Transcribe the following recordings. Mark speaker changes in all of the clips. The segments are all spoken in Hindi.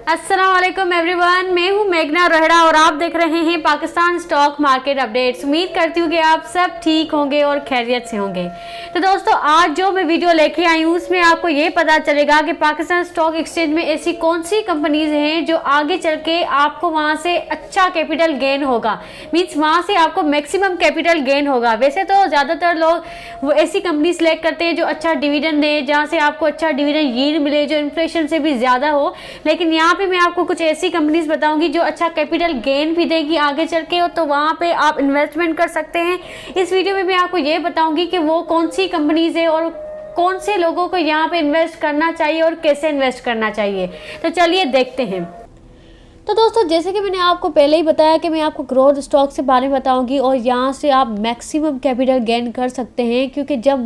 Speaker 1: अस्सलाम वालेकुम एवरीवन, मैं हूं मेघना रोहड़ा और आप देख रहे हैं पाकिस्तान स्टॉक मार्केट अपडेट्स। उम्मीद करती हूँ कि आप सब ठीक होंगे और खैरियत से होंगे। तो दोस्तों, आज जो मैं वीडियो लेके आई हूँ उसमें आपको ये पता चलेगा कि पाकिस्तान स्टॉक एक्सचेंज में ऐसी कौन सी कंपनीज हैं जो आगे चल के आपको वहाँ से अच्छा कैपिटल गेन होगा, मीन्स वहाँ से आपको मैक्सिमम कैपिटल गेन होगा। वैसे तो ज़्यादातर लोग वो ऐसी कंपनी सेलेक्ट करते हैं जो अच्छा डिविडेंड दे, जहाँ से आपको अच्छा डिविडेंड यील्ड मिले, जो इन्फ्लेशन से भी ज़्यादा हो। लेकिन यहाँ पे मैं आपको कुछ ऐसी कंपनीज बताऊंगी जो अच्छा कैपिटल गेन भी देगी आगे चल के, तो वहाँ पे आप इन्वेस्टमेंट कर सकते हैं। इस वीडियो में मैं आपको ये बताऊंगी कि वो कौन सी कंपनीज है और कौन से लोगों को यहाँ पे इन्वेस्ट करना चाहिए और कैसे इन्वेस्ट करना चाहिए। तो चलिए देखते हैं। तो दोस्तों, जैसे कि मैंने आपको पहले ही बताया कि मैं आपको ग्रोथ स्टॉक से बारे में बताऊंगी और यहाँ से आप मैक्सिमम कैपिटल गेन कर सकते हैं, क्योंकि जब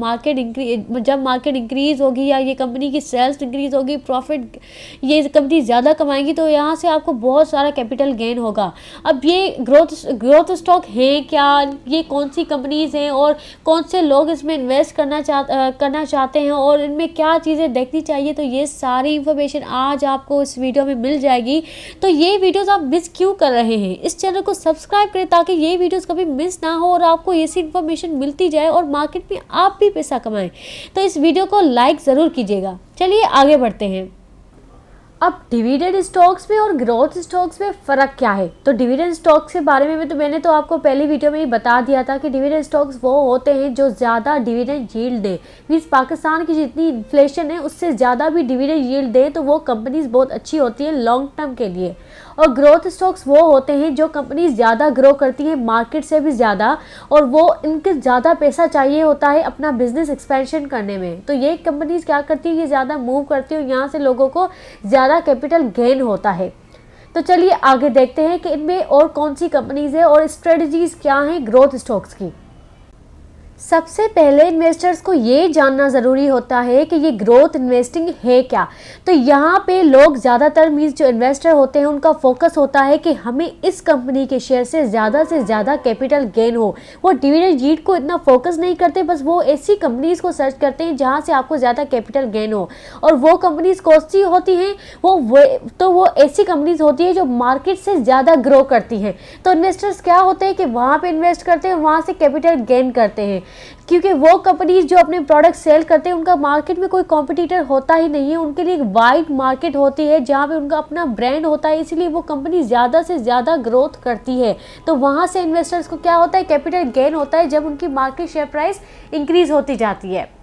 Speaker 1: मार्केट इंक्रीज़ होगी या ये कंपनी की सेल्स इंक्रीज़ होगी, प्रॉफिट ये कंपनी ज़्यादा कमाएंगी, तो यहाँ से आपको बहुत सारा कैपिटल गेन होगा। अब ये ग्रोथ स्टॉक है क्या, ये कौन सी कंपनीज हैं और कौन से लोग इसमें इन्वेस्ट करना चाहते हैं और इनमें क्या चीज़ें देखनी चाहिए, तो ये सारी इंफॉर्मेशन आज आपको इस वीडियो में मिल जाएगी। तो ये वीडियोस आप मिस क्यों कर रहे हैं? इस चैनल को सब्सक्राइब करें ताकि ये वीडियोस कभी मिस ना हो और आपको ऐसी इन्फॉर्मेशन मिलती जाए और मार्केट में आप भी पैसा कमाएं। तो इस वीडियो को लाइक ज़रूर कीजिएगा। चलिए आगे बढ़ते हैं। अब डिविडेंड स्टॉक्स में और ग्रोथ स्टॉक्स में फ़र्क क्या है? तो डिविडेंड स्टॉक्स के बारे में मैंने तो आपको पहली वीडियो में ही बता दिया था कि डिविडेंड स्टॉक्स वो होते हैं जो ज़्यादा डिविडेंड यील्ड दें, मीन्स पाकिस्तान की जितनी इन्फ्लेशन है उससे ज़्यादा भी डिविडेंड यील्ड दें, तो वो कंपनीज बहुत अच्छी होती है लॉन्ग टर्म के लिए। और ग्रोथ स्टॉक्स वो होते हैं जो कंपनीज ज़्यादा ग्रो करती हैं मार्केट से भी ज़्यादा, और वो इनके ज़्यादा पैसा चाहिए होता है अपना बिजनेस एक्सपेंशन करने में। तो ये कंपनीज क्या करती है, ये ज़्यादा मूव करती है और यहाँ से लोगों को ज़्यादा कैपिटल गेन होता है। तो चलिए आगे देखते हैं कि इनमें और कौन सी कंपनीज है और स्ट्रेटजीज क्या हैं ग्रोथ स्टॉक्स की। सबसे पहले इन्वेस्टर्स को ये जानना ज़रूरी होता है कि ये ग्रोथ इन्वेस्टिंग है क्या। तो यहाँ पे लोग ज़्यादातर मीन्स जो इन्वेस्टर होते हैं उनका फोकस होता है कि हमें इस कंपनी के शेयर से ज़्यादा कैपिटल गेन हो। वो डिविडेंड यील्ड को इतना फोकस नहीं करते, बस वो ऐसी कंपनीज़ को सर्च करते हैं जहाँ से आपको ज़्यादा कैपिटल गेन हो। और वो कंपनीज़ कौन सी होती हैं? वो ऐसी कंपनीज़ होती है जो मार्केट से ज़्यादा ग्रो करती हैं। तो इन्वेस्टर्स क्या होते हैं कि वहाँ पर इन्वेस्ट करते हैं, वहाँ से कैपिटल गेन करते हैं, क्योंकि वो कंपनीज जो अपने प्रोडक्ट सेल करते हैं उनका मार्केट में कोई कॉम्पिटिटर होता ही नहीं है। उनके लिए एक वाइड मार्केट होती है जहाँ पे उनका अपना ब्रांड होता है, इसीलिए वो कंपनी ज़्यादा से ज़्यादा ग्रोथ करती है। तो वहाँ से इन्वेस्टर्स को क्या होता है, कैपिटल गेन होता है जब उनकी मार्केट शेयर प्राइस इंक्रीज होती जाती है।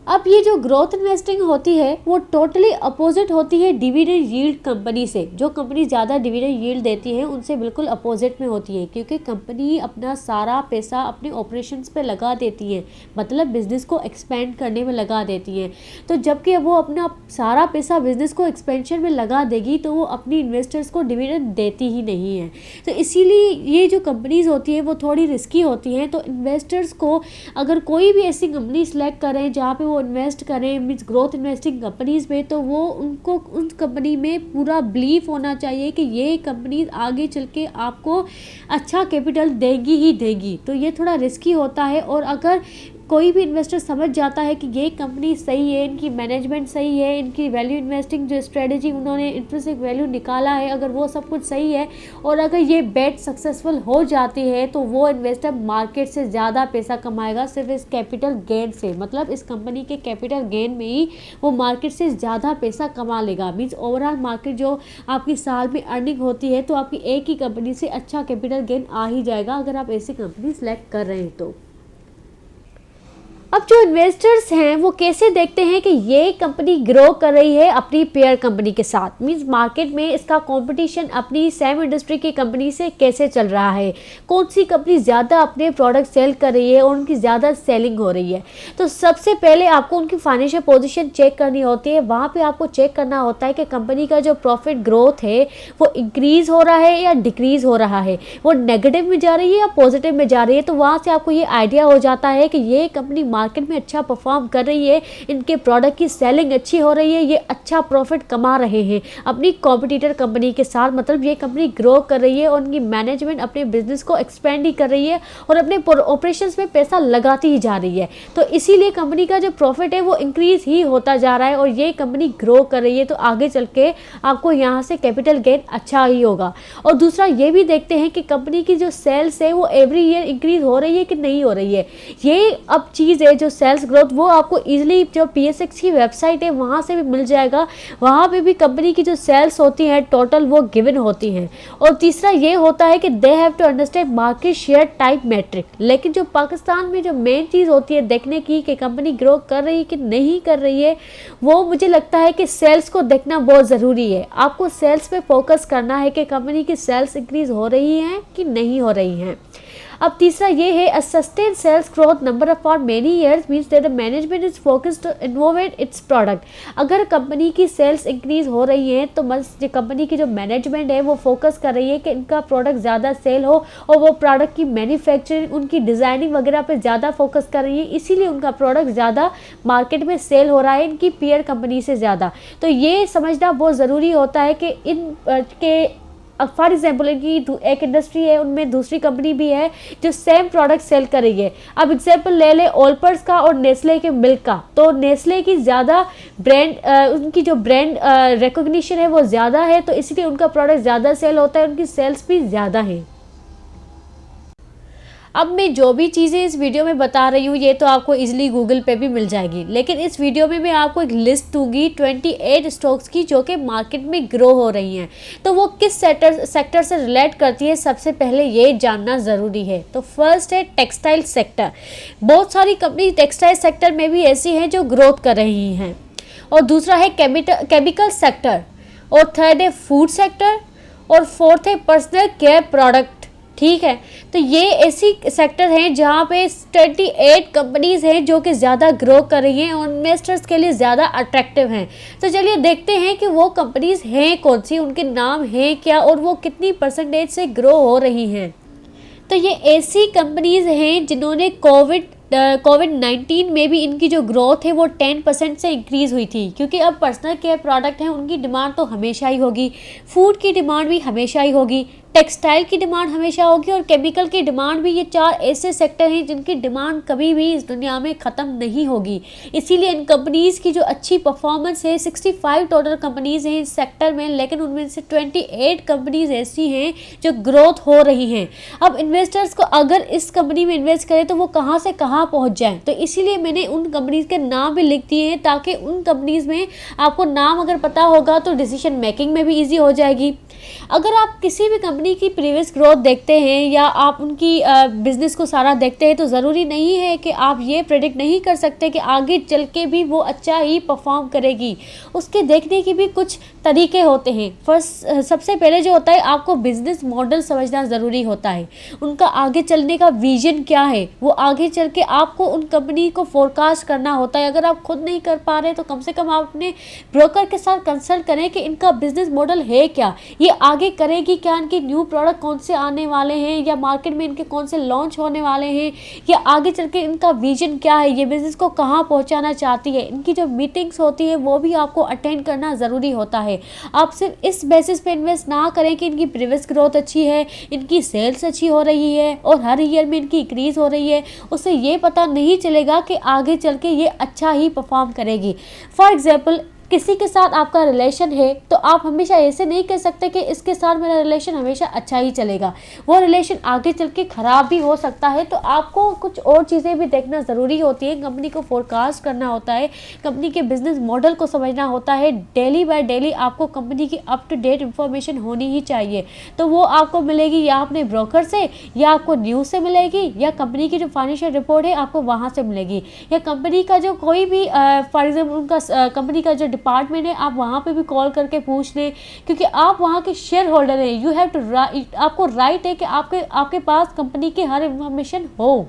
Speaker 1: अब ये जो ग्रोथ इन्वेस्टिंग होती है वो टोटली अपोजिट होती है डिविडेंड यील्ड कंपनी से। जो कंपनी ज़्यादा डिविडेंड यील्ड देती है उनसे बिल्कुल अपोजिट में होती है, क्योंकि कंपनी अपना सारा पैसा अपने ऑपरेशंस पे लगा देती है, मतलब बिज़नेस को एक्सपेंड करने में लगा देती है। तो जबकि वो अपना सारा पैसा बिज़नेस को एक्सपेंशन में लगा देगी तो वो अपनी इन्वेस्टर्स को डिविडेंड देती ही नहीं है। तो इसीलिए ये जो कंपनीज़ होती है वो थोड़ी रिस्की होती हैं। तो इन्वेस्टर्स को अगर कोई भी ऐसी कंपनी सेलेक्ट करें जहाँ पे वो इन्वेस्ट करें मीन्स ग्रोथ इन्वेस्टिंग कंपनीज में, तो वो उनको उन कंपनी में पूरा बिलीफ होना चाहिए कि ये कंपनी आगे चल के आपको अच्छा कैपिटल देगी ही देगी। तो ये थोड़ा रिस्की होता है। और अगर कोई भी इन्वेस्टर समझ जाता है कि ये कंपनी सही है, इनकी मैनेजमेंट सही है, इनकी वैल्यू इन्वेस्टिंग जो स्ट्रेटजी उन्होंने इंट्रिंसिक वैल्यू निकाला है, अगर वो सब कुछ सही है और अगर ये बेट सक्सेसफुल हो जाती है, तो वो इन्वेस्टर मार्केट से ज़्यादा पैसा कमाएगा सिर्फ इस कैपिटल गेन से। मतलब इस कंपनी के कैपिटल गेन में ही वो मार्केट से ज़्यादा पैसा कमा लेगा। मीन्स ओवरऑल मार्केट जो आपकी साल में अर्निंग होती है, तो आपकी एक ही कंपनी से अच्छा कैपिटल गेन आ ही जाएगा अगर आप ऐसी कंपनी सेलेक्ट कर रहे हैं तो। अब जो इन्वेस्टर्स हैं वो कैसे देखते हैं कि ये कंपनी ग्रो कर रही है अपनी पेयर कंपनी के साथ, मींस मार्केट में इसका कंपटीशन अपनी सेम इंडस्ट्री की कंपनी से कैसे चल रहा है, कौन सी कंपनी ज़्यादा अपने प्रोडक्ट सेल कर रही है और उनकी ज़्यादा सेलिंग हो रही है। तो सबसे पहले आपको उनकी फाइनेंशियल पोजीशन चेक करनी होती है। वहाँ पे आपको चेक करना होता है कि कंपनी का जो प्रॉफिट ग्रोथ है वो इंक्रीज़ हो रहा है या डिक्रीज़ हो रहा है, वो नेगेटिव में जा रही है या पॉजिटिव में जा रही है। तो वहाँ से आपको ये आइडिया हो जाता है कि ये कंपनी मार्केट में अच्छा परफॉर्म कर रही है, इनके प्रोडक्ट की सेलिंग अच्छी हो रही है, ये अच्छा प्रॉफिट कमा रहे हैं अपनी कॉम्पिटिटर कंपनी के साथ, मतलब ये कंपनी ग्रो कर रही है और उनकी मैनेजमेंट अपने बिजनेस को एक्सपेंड ही कर रही है और अपने ऑपरेशंस में पैसा लगाती ही जा रही है। तो इसीलिए कंपनी का जो प्रॉफिट है वो इंक्रीज ही होता जा रहा है और ये कंपनी ग्रो कर रही है, तो आगे चल के आपको यहाँ से कैपिटल गेन अच्छा ही होगा। और दूसरा ये भी देखते हैं कि कंपनी की जो सेल्स है वो एवरी ईयर इंक्रीज हो रही है कि नहीं हो रही है। ये अब चीज़ है जो सेल्स ग्रोथ, वो आपको इजीली जो PSX की वेबसाइट है वहाँ से भी मिल जाएगा, वहाँ पे भी कंपनी की जो सेल्स होती हैं टोटल वो गिवन होती हैं। और तीसरा ये होता है कि they have to understand market share type metric. लेकिन जो पाकिस्तान में जो मेन चीज़ होती है देखने की कि कंपनी ग्रो कर रही है कि नहीं कर रही है, वो मुझे लगता है कि सेल्स को देखना बहुत ज़रूरी है। आपको सेल्स पे फोकस करना है कि कंपनी की सेल्स इंक्रीज हो रही हैं कि नहीं हो रही हैं। अब तीसरा ये है a sustain sales growth number for many years means that the management is focused to innovate its product. अगर कंपनी की सेल्स इंक्रीज हो रही है तो बस जो कंपनी की जो मैनेजमेंट है वो फोकस कर रही है कि इनका प्रोडक्ट ज़्यादा सेल हो और वो प्रोडक्ट की मैन्युफैक्चरिंग, उनकी डिज़ाइनिंग वगैरह पे ज़्यादा फोकस कर रही है, इसीलिए उनका प्रोडक्ट ज़्यादा मार्केट में सेल हो रहा है इनकी पीयर कंपनी से ज़्यादा। तो ये समझना बहुत ज़रूरी होता है कि इन के फॉर एग्जाम्पल इनकी एक इंडस्ट्री है, उनमें दूसरी कंपनी भी है जो सेम प्रोडक्ट सेल कर रही है। अब एग्जाम्पल ले ले ओल्पर्स का और नेस्ले के मिल्क का, तो नेस्ले की ज़्यादा ब्रांड उनकी जो ब्रांड रिकॉग्निशन है वो ज़्यादा है, तो इसलिए उनका प्रोडक्ट ज़्यादा सेल होता है, उनकी सेल्स भी ज़्यादा है। अब मैं जो भी चीज़ें इस वीडियो में बता रही हूँ ये तो आपको इजीली गूगल पे भी मिल जाएगी, लेकिन इस वीडियो में मैं आपको एक लिस्ट दूंगी 28 स्टॉक्स की जो कि मार्केट में ग्रो हो रही हैं। तो वो किस सेक्टर से रिलेट करती है सबसे पहले ये जानना ज़रूरी है। तो फर्स्ट है टेक्सटाइल सेक्टर। बहुत सारी कंपनी टेक्सटाइल सेक्टर में भी ऐसी हैं जो ग्रोथ कर रही हैं। और दूसरा है केमिकल सेक्टर, और थर्ड है फूड सेक्टर, और फोर्थ है पर्सनल केयर प्रोडक्ट। ठीक है, तो ये ऐसी सेक्टर हैं जहाँ पे 28 कंपनीज हैं जो कि ज़्यादा ग्रो कर रही हैं और इन्वेस्टर्स के लिए ज़्यादा अट्रैक्टिव हैं। तो चलिए देखते हैं कि वो कंपनीज हैं कौन सी, उनके नाम हैं क्या और वो कितनी परसेंटेज से ग्रो हो रही हैं। तो ये ऐसी कंपनीज हैं जिन्होंने कोविड-19 में भी इनकी जो ग्रोथ है वो 10% से इंक्रीज़ हुई थी, क्योंकि अब पर्सनल केयर प्रोडक्ट हैं, उनकी डिमांड तो हमेशा ही होगी, फूड की डिमांड भी हमेशा ही होगी, टेक्सटाइल की डिमांड हमेशा होगी और केमिकल की डिमांड भी। ये चार ऐसे सेक्टर हैं जिनकी डिमांड कभी भी इस दुनिया में ख़त्म नहीं होगी। इसीलिए इन कंपनीज़ की जो अच्छी परफॉर्मेंस है, 65 टोटल कंपनीज़ हैं इस सेक्टर में, लेकिन उनमें से 28 कंपनीज़ ऐसी हैं जो ग्रोथ हो रही हैं। अब इन्वेस्टर्स को अगर इस कंपनी में इन्वेस्ट करें तो वो कहाँ से कहाँ पहुँच जाएँ, तो इसीलिए मैंने उन कंपनीज़ के नाम भी लिख दिए हैं ताकि उन कंपनीज़ में आपको नाम अगर पता होगा तो डिसीजन मेकिंग में भी ईजी हो जाएगी। अगर आप किसी भी कंपनी की प्रीवियस ग्रोथ देखते हैं या आप उनकी बिजनेस को सारा देखते हैं तो ज़रूरी नहीं है कि आप ये प्रेडिक्ट नहीं कर सकते कि आगे चल के भी वो अच्छा ही परफॉर्म करेगी। उसके देखने के भी कुछ तरीके होते हैं। फर्स्ट सबसे पहले जो होता है, आपको बिजनेस मॉडल समझना ज़रूरी होता है, उनका आगे चलने का विजन क्या है, वो आगे चल के आपको उन कंपनी को फोरकास्ट करना होता है। अगर आप खुद नहीं कर पा रहे तो कम से कम आप अपने ब्रोकर के साथ कंसल्ट करें कि इनका बिजनेस मॉडल है क्या, ये आगे करेगी क्या, इनके न्यू प्रोडक्ट कौन से आने वाले हैं या मार्केट में इनके कौन से लॉन्च होने वाले हैं, या आगे चल के इनका विजन क्या है, ये बिजनेस को कहाँ पहुँचाना चाहती है। इनकी जो मीटिंग्स होती है वो भी आपको अटेंड करना ज़रूरी होता है। आप सिर्फ इस बेसिस पे इन्वेस्ट ना करें कि इनकी प्रीवियस ग्रोथ अच्छी है, इनकी सेल्स अच्छी हो रही है और हर ईयर में इनकी इंक्रीज हो रही है, उससे ये पता नहीं चलेगा कि आगे चल के ये अच्छा ही परफॉर्म करेगी। फॉर एग्जाम्पल, किसी के साथ आपका रिलेशन है तो आप हमेशा ऐसे नहीं कह सकते कि इसके साथ मेरा रिलेशन हमेशा अच्छा ही चलेगा, वो रिलेशन आगे चल के ख़राब भी हो सकता है। तो आपको कुछ और चीज़ें भी देखना ज़रूरी होती है, कंपनी को फोरकास्ट करना होता है, कंपनी के बिजनेस मॉडल को समझना होता है। डेली बाय डेली आपको कंपनी की अप टू डेट इन्फॉर्मेशन होनी ही चाहिए। तो वो आपको मिलेगी या अपने ब्रोकर से, या आपको न्यूज़ से मिलेगी, या कंपनी की जो फाइनेंशियल रिपोर्ट है आपको वहाँ से मिलेगी, या कंपनी का जो कोई भी फॉर एग्जाम्पल उनका कंपनी का जो डिपार्टमेंट है आप वहाँ पे भी कॉल करके पूछ लें, क्योंकि आप वहाँ के शेयर होल्डर हैं। यू हैव टू राइट, आपको राइट है कि आपके पास कंपनी की हर इंफॉर्मेशन हो।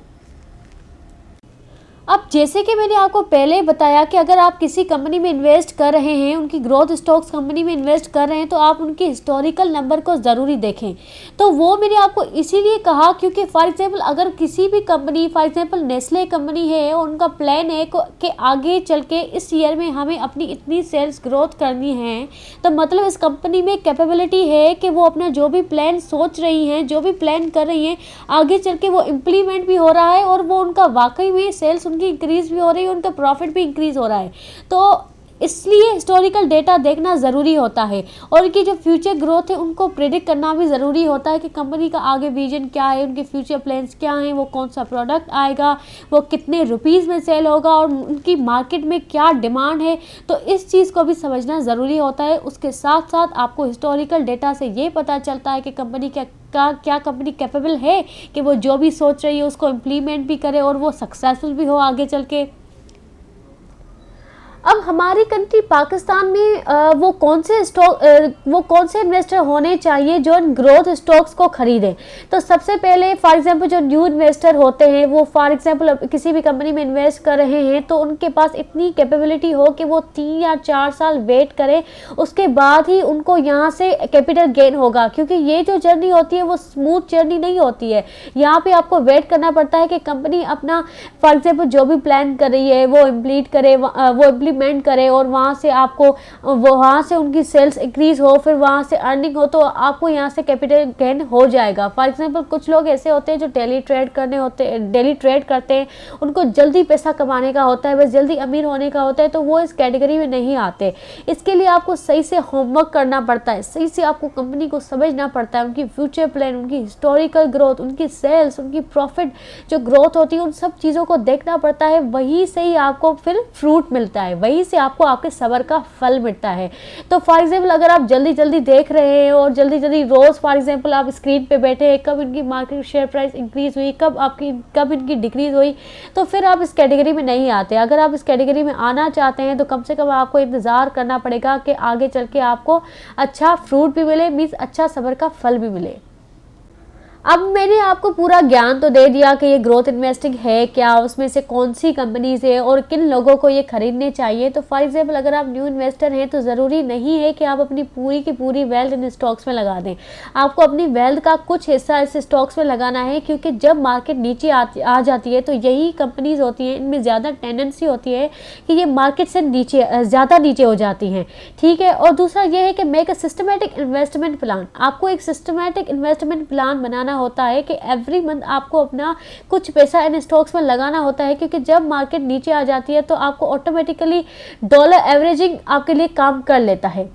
Speaker 1: अब जैसे कि मैंने आपको पहले बताया कि अगर आप किसी कंपनी में इन्वेस्ट कर रहे हैं, उनकी ग्रोथ स्टॉक्स कंपनी में इन्वेस्ट कर रहे हैं, तो आप उनके हिस्टोरिकल नंबर को ज़रूरी देखें। तो वो मैंने आपको इसीलिए कहा क्योंकि फॉर एग्जांपल अगर किसी भी company, for example Nestle company है और उनका प्लान है कि आगे चल के इस ईयर में हमें अपनी इतनी सेल्स ग्रोथ करनी है, तो मतलब इस कंपनी में कैपेबिलिटी है कि वो अपना जो भी प्लान सोच रही हैं, जो भी प्लान कर रही हैं, आगे चल के वो इम्प्लीमेंट भी हो रहा है और वो उनका वाकई में सेल्स उनकी इंक्रीज भी हो रही है, उनका प्रॉफिट भी इंक्रीज हो रहा है। तो इसलिए हिस्टोरिकल डेटा देखना ज़रूरी होता है और उनकी जो फ्यूचर ग्रोथ है उनको प्रेडिक्ट करना भी ज़रूरी होता है कि कंपनी का आगे विजन क्या है, उनके फ्यूचर प्लान्स क्या हैं, वो कौन सा प्रोडक्ट आएगा, वो कितने रुपीज़ में सेल होगा और उनकी मार्केट में क्या डिमांड है। तो इस चीज़ को भी समझना ज़रूरी होता है। उसके साथ साथ आपको हिस्टोरिकल डेटा से ये पता चलता है कि कंपनी क्या कंपनी कैपेबल है कि वो जो भी सोच रही है उसको इम्प्लीमेंट भी करे और वो सक्सेसफुल भी हो आगे चल के। अब हमारी कंट्री पाकिस्तान में वो कौन से इन्वेस्टर होने चाहिए जो इन ग्रोथ स्टॉक्स को खरीदें। तो सबसे पहले फॉर एग्जांपल जो न्यू इन्वेस्टर होते हैं, वो फॉर एग्जांपल किसी भी कंपनी में इन्वेस्ट कर रहे हैं, तो उनके पास इतनी कैपेबिलिटी हो कि वो 3 या 4 साल वेट करें, उसके बाद ही उनको यहाँ से कैपिटल गेन होगा। क्योंकि ये जो जर्नी होती है वो स्मूथ जर्नी नहीं होती है। यहाँ पे आपको वेट करना पड़ता है कि कंपनी अपना फॉर एग्जांपल जो भी प्लान कर रही है वो इम्प्लीमेंट करे और वहाँ से उनकी सेल्स इंक्रीज हो, फिर वहाँ से अर्निंग हो, तो आपको यहाँ से कैपिटल गेन हो जाएगा। फॉर एग्जांपल कुछ लोग ऐसे होते हैं जो डेली ट्रेड करते हैं, उनको जल्दी पैसा कमाने का होता है, बस जल्दी अमीर होने का होता है, तो वो इस कैटेगरी में नहीं आते। इसके लिए आपको सही से होमवर्क करना पड़ता है, सही से आपको कंपनी को समझना पड़ता है, उनकी फ्यूचर प्लान, उनकी हिस्टोरिकल ग्रोथ, उनकी सेल्स, उनकी प्रॉफिट जो ग्रोथ होती है, उन सब चीज़ों को देखना पड़ता है। वहीं से ही आपको फिर फ्रूट मिलता है, वहीं से आपको आपके सब्र का फल मिलता है। तो फॉर एग्जांपल अगर आप जल्दी जल्दी देख रहे हैं और जल्दी जल्दी रोज़ फॉर एग्जांपल आप स्क्रीन पे बैठे हैं, कब इनकी मार्केट शेयर प्राइस इंक्रीज हुई, कब इनकी डिक्रीज हुई, तो फिर आप इस कैटेगरी में नहीं आते। अगर आप इस कैटेगरी में आना चाहते हैं तो कम से कम आपको इंतज़ार करना पड़ेगा कि आगे चल के आपको अच्छा फ्रूट भी मिले, मीन्स अच्छा सब्र का फल भी मिले। अब मैंने आपको पूरा ज्ञान तो दे दिया कि ये ग्रोथ इन्वेस्टिंग है क्या, उसमें से कौन सी कंपनीज है और किन लोगों को ये खरीदने चाहिए। तो फॉर एग्जांपल अगर आप न्यू इन्वेस्टर हैं तो ज़रूरी नहीं है कि आप अपनी पूरी की पूरी वेल्थ इन स्टॉक्स में लगा दें। आपको अपनी वेल्थ का कुछ हिस्सा इस स्टॉक्स में लगाना है, क्योंकि जब मार्केट नीचे आ जाती है तो यही कंपनीज होती हैं, इनमें ज़्यादा टेंडेंसी होती है कि ये मार्केट से ज़्यादा नीचे हो जाती हैं। ठीक है। और दूसरा ये है कि make a systematic investment plan. आपको एक सिस्टमेटिक इन्वेस्टमेंट प्लान बनाना होता है कि एवरी मंथ आपको अपना कुछ पैसा इन स्टॉक्स में लगाना होता है, क्योंकि जब मार्केट नीचे आ जाती है तो आपको ऑटोमेटिकली डॉलर एवरेजिंग आपके लिए काम कर लेता है।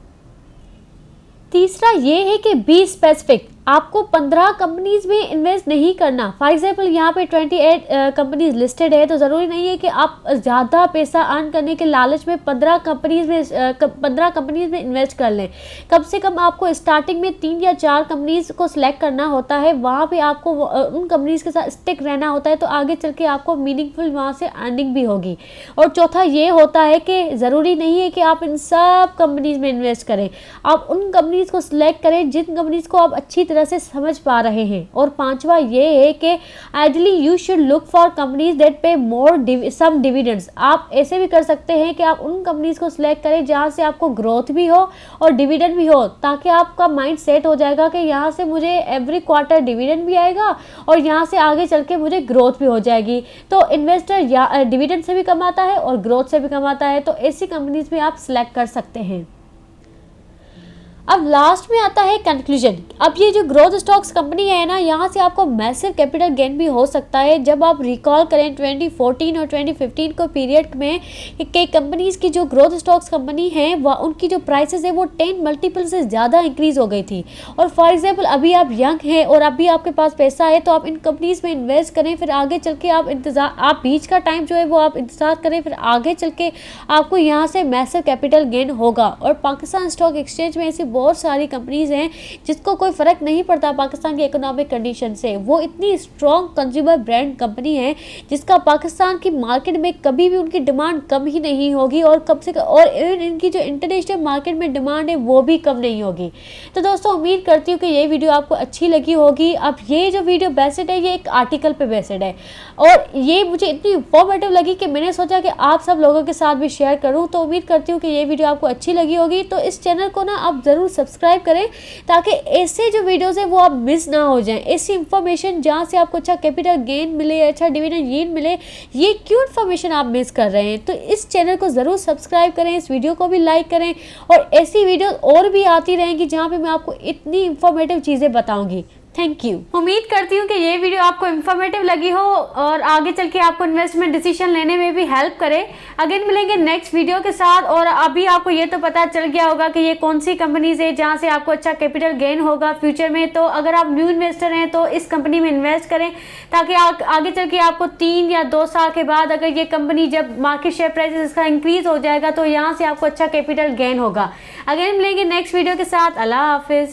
Speaker 1: तीसरा ये है कि बी स्पेसिफिक। आपको 15 कंपनीज में इन्वेस्ट नहीं करना। फॉर एग्जाम्पल यहाँ पे 28 कंपनीज लिस्टेड है, तो ज़रूरी नहीं है कि आप ज़्यादा पैसा अर्न करने के लालच में 15 कंपनीज में इन्वेस्ट कर लें। कम से कम आपको स्टार्टिंग में 3 या 4 कंपनीज को सिलेक्ट करना होता है, वहाँ पे आपको उन कंपनीज के साथ स्टिक रहना होता है, तो आगे चल के आपको मीनिंगफुल वहाँ से अर्निंग भी होगी। और चौथा ये होता है कि ज़रूरी नहीं है कि आप इन सब कंपनीज में इन्वेस्ट करें, आप उन कंपनीज को सिलेक्ट करें जिन कंपनीज को आप अच्छी तरह से समझ पा रहे हैं। और पांचवा ये है कि ideally you should look for companies that पे मोर सम डिविडेंड्स। आप ऐसे भी कर सकते हैं कि आप उन कंपनीज को सिलेक्ट करें जहां से आपको ग्रोथ भी हो और डिविडेंड भी हो, ताकि आपका माइंड सेट हो जाएगा कि यहाँ से मुझे एवरी क्वार्टर डिविडेंड भी आएगा और यहाँ से आगे चल के मुझे ग्रोथ भी हो जाएगी। तो इन्वेस्टर या डिविडेंड से भी कमाता है और ग्रोथ से भी कमाता है, तो ऐसी कंपनीज में आप सिलेक्ट कर सकते हैं। अब लास्ट में आता है कंक्लूजन। अब ये जो ग्रोथ स्टॉक्स कंपनी है ना, यहाँ से आपको मैसिव कैपिटल गेन भी हो सकता है। जब आप रिकॉल करें 2014 और 2015 को पीरियड में, कई कंपनीज की जो ग्रोथ स्टॉक्स कंपनी है उनकी जो प्राइसेस है वो 10 मल्टीपल से ज़्यादा इंक्रीज हो गई थी। और फॉर एग्जाम्पल अभी आप यंग हैं और अभी आपके पास पैसा है, तो आप इन कंपनीज में इन्वेस्ट करें, फिर आगे चल के आप बीच का टाइम जो है वो आप इंतजार करें, फिर आगे चल के आपको यहाँ से मैसिव कैपिटल गेन होगा। और पाकिस्तान स्टॉक एक्सचेंज में ऐसी बहुत सारी कंपनीज हैं जिसको कोई फ़र्क नहीं पड़ता पाकिस्तान की इकोनॉमिक कंडीशन से। वो इतनी स्ट्रॉन्ग कंज्यूमर ब्रांड कंपनी है जिसका पाकिस्तान की मार्केट में कभी भी उनकी डिमांड कम ही नहीं होगी, और कम से कम और इनकी जो इंटरनेशनल मार्केट में डिमांड है वो भी कम नहीं होगी। तो दोस्तों उम्मीद करती हूँ कि ये वीडियो आपको अच्छी लगी होगी। अब ये जो वीडियो बेस्ड है ये एक आर्टिकल पे बेस्ड है, और ये मुझे इतनी इंफॉर्मेटिव लगी कि मैंने सोचा कि आप सब लोगों के साथ भी शेयर करूं। तो उम्मीद करती हूँ कि ये वीडियो आपको अच्छी लगी होगी। तो इस चैनल को ना आप ज़रूर सब्सक्राइब करें ताकि ऐसे जो वीडियोस हैं वो आप मिस ना हो जाएं। ऐसी इंफॉर्मेशन जहाँ से आपको अच्छा कैपिटल गेन मिले, अच्छा डिविडेंड यील्ड मिले, ये क्यों इन्फॉर्मेशन आप मिस कर रहे हैं। तो इस चैनल को ज़रूर सब्सक्राइब करें, इस वीडियो को भी लाइक करें, और ऐसी वीडियो और भी आती रहेंगी जहाँ पर मैं आपको इतनी इंफॉर्मेटिव चीज़ें बताऊँगी। Thank you. उम्मीद करती हूँ कि ये वीडियो आपको इन्फॉर्मेटिव लगी हो और आगे चल के आपको इन्वेस्टमेंट डिसीजन लेने में भी हेल्प करे। अगेन मिलेंगे नेक्स्ट वीडियो के साथ। और अभी आपको ये तो पता चल गया होगा कि ये कौन सी कंपनीज है जहाँ से आपको अच्छा कैपिटल गेन होगा फ्यूचर में। तो अगर आप न्यू इन्वेस्टर हैं तो इस कंपनी में इन्वेस्ट करें ताकि आगे चल के आपको 3 या 2 साल के बाद अगर ये कंपनी जब मार्केट शेयर प्राइस इसका इंक्रीज हो जाएगा तो यहाँ से आपको अच्छा कैपिटल गेन होगा। अगेन मिलेंगे नेक्स्ट वीडियो के साथ। अल्लाह हाफिज़।